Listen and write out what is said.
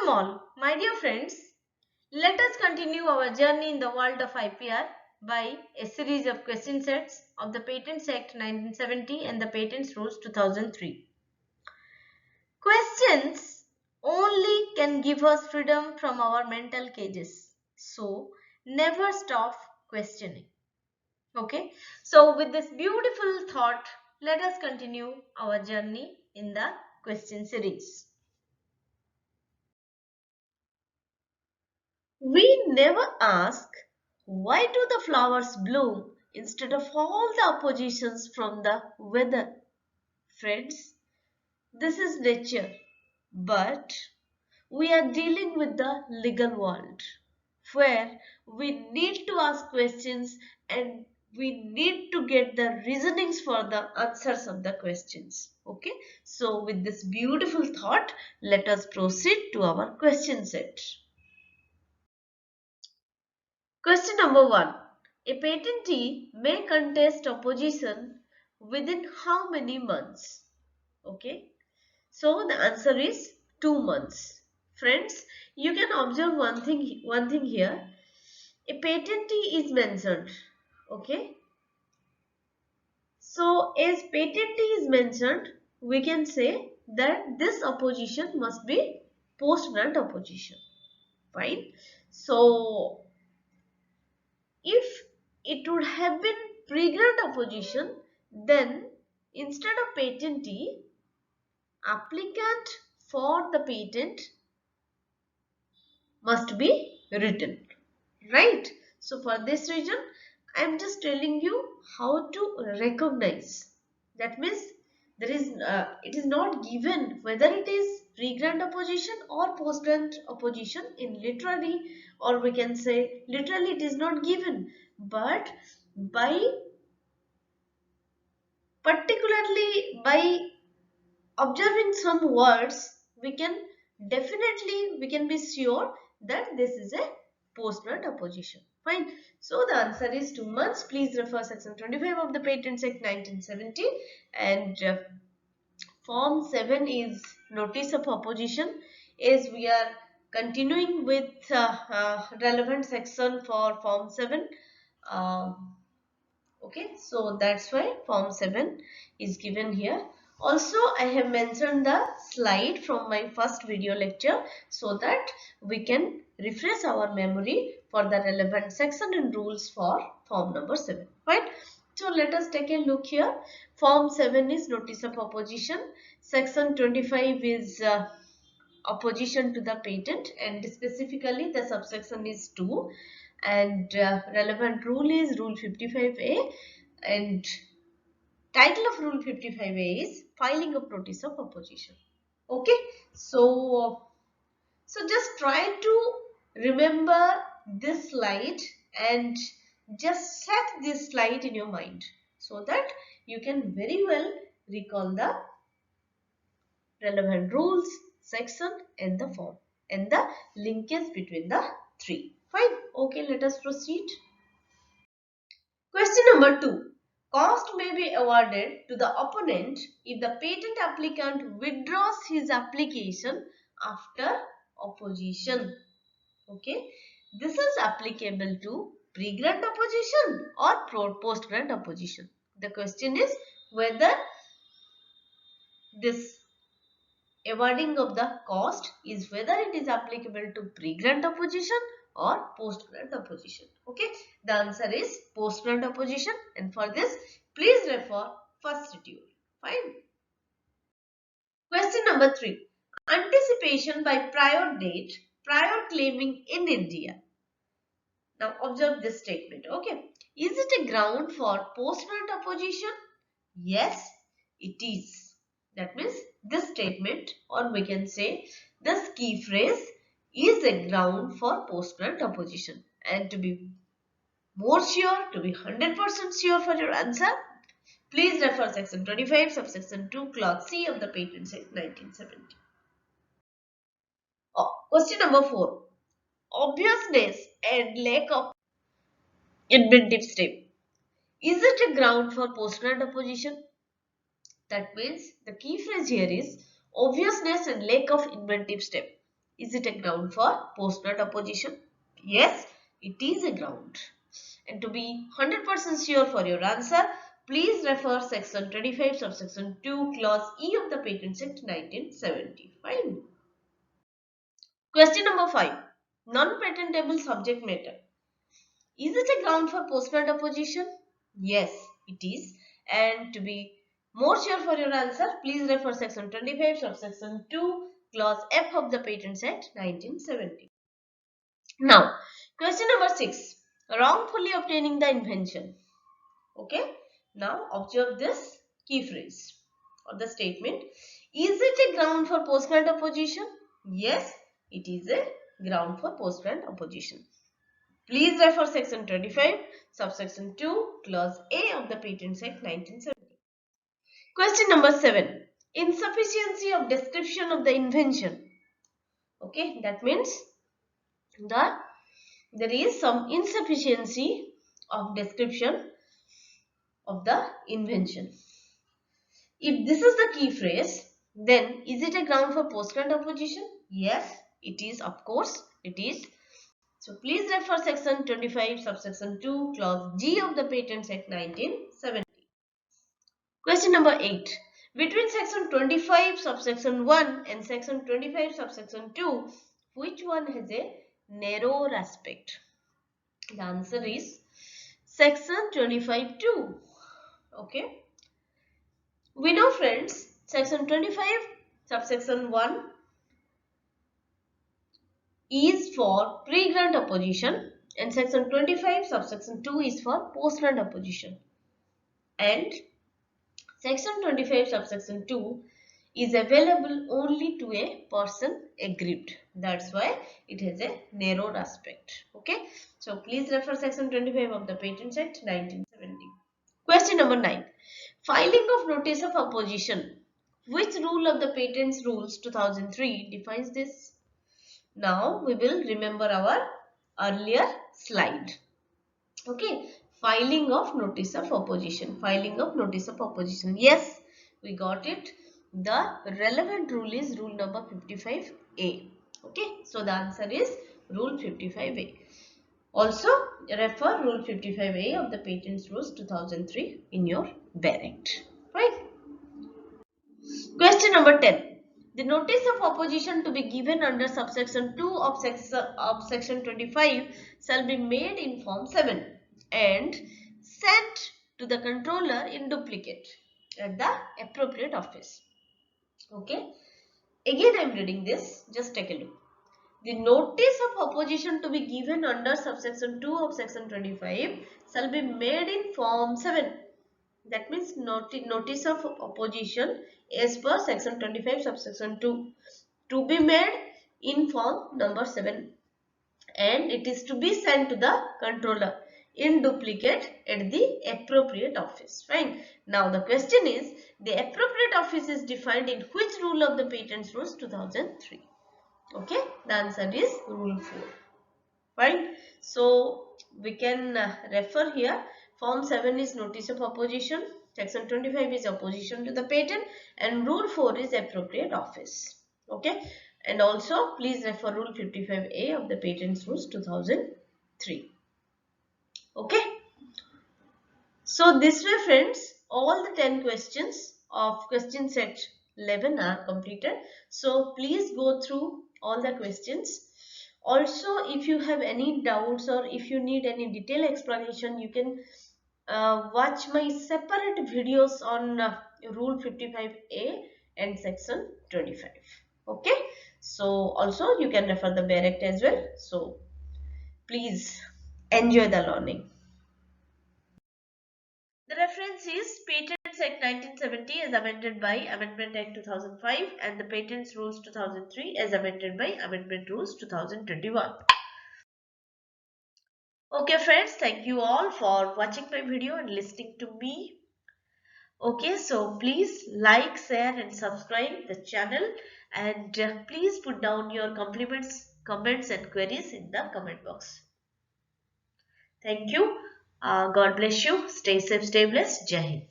Welcome all, my dear friends. Let us continue our journey in the world of IPR by a series of question sets of the Patents Act 1970 and the Patents Rules 2003. Questions only can give us freedom from our mental cages. So, never stop questioning. Okay, so with this beautiful thought, let us continue our journey in the question series. We never ask, why do the flowers bloom instead of all the oppositions from the weather? Friends, this is nature, but we are dealing with the legal world where we need to ask questions and we need to get the reasonings for the answers of the questions. Okay, so with this beautiful thought, let us proceed to our question set. Question number 1. A patentee may contest opposition within how many months? Okay. So the answer is 2 months. Friends, you can observe one thing here. A patentee is mentioned. Okay. So as patentee is mentioned, we can say that this opposition must be post-grant opposition. Fine. So if it would have been pre-grant opposition, then instead of patentee, applicant for the patent must be written, right? So for this reason, I am just telling you how to recognize. That means it is not given whether it is pre-grant opposition or post-grant opposition in literary, or we can say literally it is not given, but by particularly by observing some words we can be sure that this is a post-grant opposition. Fine. So the answer is 2 months. Please refer section 25 of the Patents Act 1970, and form 7 is notice of opposition. As we are continuing with relevant section for form 7, okay, so that's why form 7 is given here. Also, I have mentioned the slide from my first video lecture so that we can refresh our memory for the relevant section and rules for form number 7. Right? So let us take a look here. Form 7 is notice of opposition. Section 25 is opposition to the patent, and specifically the subsection is 2, and relevant rule is rule 55A, and title of rule 55A is filing of notice of opposition. Okay, so just try to remember this slide and just set this slide in your mind so that you can very well recall the relevant rules, section and the form and the linkage between the three. Fine. Okay, let us proceed. Question number 2. Cost may be awarded to the opponent if the patent applicant withdraws his application after opposition. Okay. This is applicable to pre-grant opposition or post-grant opposition. The question is whether this awarding of the cost is whether it is applicable to pre-grant opposition or post-grant opposition. Okay, the answer is post-grant opposition, and for this please refer first schedule. Fine. Question number 3. Anticipation by prior date, prior claiming in India. Now observe this statement. Okay, is it a ground for post-grant opposition? Yes, it is. That means this statement, or we can say this key phrase, is a ground for post-grant opposition. And to be more sure, to be 100% sure for your answer, please refer section 25 subsection 2 clause C of the Patents Act 1970. Question number 4. Obviousness and lack of inventive step. Is it a ground for post-grant opposition? That means the key phrase here is obviousness and lack of inventive step. Is it a ground for post-grad opposition? Yes, it is a ground. And to be 100% sure for your answer, please refer section 25 subsection 2 clause E of the Patents Act 1970. Fine. Question number 5. Non-patentable subject matter. Is it a ground for post-grad opposition? Yes, it is. And to be more sure for your answer, please refer section 25 subsection 2 clause F of the Patents Act 1970. Now, question number 6. Wrongfully obtaining the invention. Okay. Now, observe this key phrase or the statement. Is it a ground for post-grad opposition? Yes, it is a ground for post-grad opposition. Please refer section 25, subsection 2, clause A of the Patents Act 1970. Question number 7. Insufficiency of description of the invention. Okay, that means there is some insufficiency of description of the invention. If this is the key phrase, then is it a ground for post-grad opposition? Yes, it is, of course, it is. So please refer section 25 subsection 2 clause G of the Patents Act 1970. Question number 8. Between section 25 subsection 1 and section 25 subsection 2, which one has a narrower aspect? The answer is section 25(2). Okay. We know, friends, section 25 subsection 1 is for pre-grant opposition and section 25 subsection 2 is for post-grant opposition. And section 25 subsection 2 is available only to a person aggrieved. That's why it has a narrow aspect. Okay. So please refer section 25 of the Patents Act 1970. Question number 9. Filing of notice of opposition. Which rule of the Patents Rules 2003 defines this? Now we will remember our earlier slide. Okay. Filing of notice of opposition. Filing of notice of opposition. Yes, we got it. The relevant rule is rule number 55A. Okay. So the answer is rule 55A. Also refer rule 55A of the Patents Rules 2003 in your barracks. Right. Question number 10. The notice of opposition to be given under subsection 2 of section 25 shall be made in form 7 and sent to the controller in duplicate at the appropriate office. Okay. Again I am reading this. Just take a look. The notice of opposition to be given under subsection 2 of section 25 shall be made in form 7. That means notice of opposition as per section 25 subsection 2 to be made in form number 7 and it is to be sent to the controller in duplicate at the appropriate office. Fine. Now the question is, the appropriate office is defined in which rule of the Patents Rules 2003? Okay, the answer is rule 4. Fine. So we can refer here. Form 7 is notice of opposition. Section 25 is opposition to the patent and rule 4 is appropriate office. Okay. And also please refer rule 55A of the Patents Rules 2003. Okay. So this way, friends, all the 10 questions of question set 11 are completed. So please go through all the questions. Also, if you have any doubts or if you need any detailed explanation, you can watch my separate videos on rule 55A and section 25. Okay. So also you can refer the barrack as well. So please enjoy the learning. The reference is Patents Act 1970 as amended by Amendment Act 2005 and the Patents Rules 2003 as amended by Amendment Rules 2021. Okay friends, thank you all for watching my video and listening to me. Okay, so please like, share and subscribe the channel and please put down your compliments, comments and queries in the comment box. Thank you. God bless you. Stay safe, stay blessed. Jai Hind.